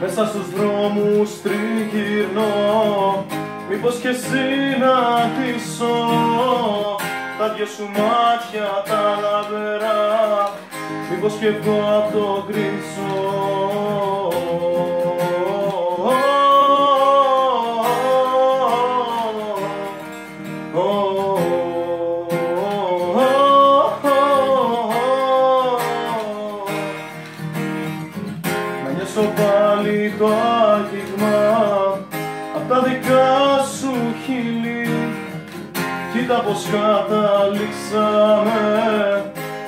Μέσα στους δρόμους τριγυρνώ, μήπως και συναντήσω τα δυο σου μάτια τα λαμπερά, μήπως και βγω απ' το γκρίζο. Να νιώσω πάλι το άγγιγμα απ' τα δικά σου χείλη. Κοίτα πως καταλήξαμε,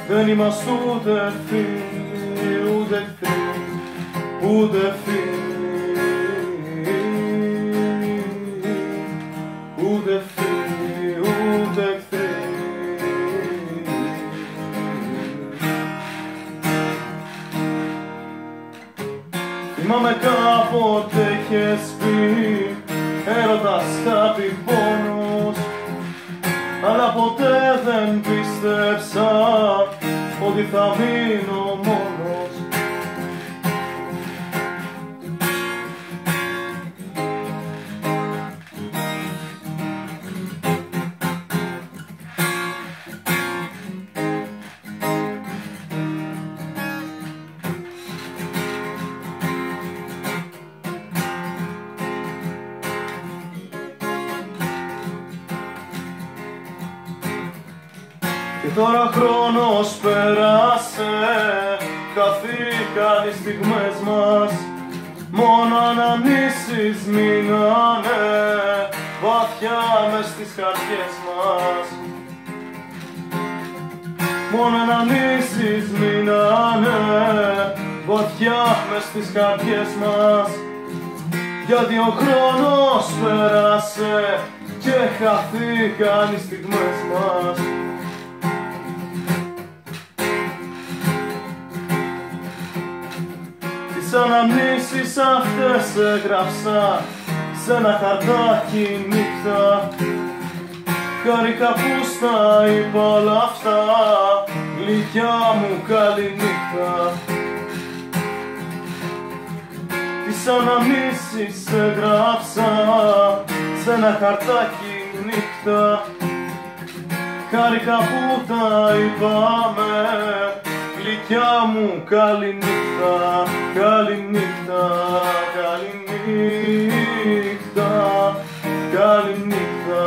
δεν είμαστε ούτε φίλοι, ούτε εχθροί, ούτε φίλοι, ούτε φίλοι, ούτε εχθροί. Θυμάμαι κάποτε είχες πει έρωτας κάτι πόνος, αλλά ποτέ δεν πίστεψα ότι θα μείνω μόνος. Και τώρα χρόνος πέρασε, χαθήκαν οι στιγμές μας, μόνο αναμνήσεις μείνανε βαθιά μες στις καρδιές μας. Μόνο αναμνήσεις μείνανε βαθιά μες στις καρδιές μας, γιατί ο χρόνος πέρασε και χαθήκαν οι στιγμές μας. Τις αναμνήσεις αυτές έγραψα σ' ένα χαρτάκι νύχτα. Χάρηκα που στα είπα όλα αυτά, γλυκιά μου καληνύχτα. Τις αναμνήσεις έγραψα σ' ένα χαρτάκι νύχτα. Χάρηκα που τα είπαμε, γλυκιά μου καληνύχτα, καληνύχτα, καληνύχτα, καληνύχτα,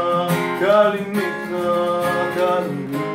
καληνύχτα, καληνύχτα.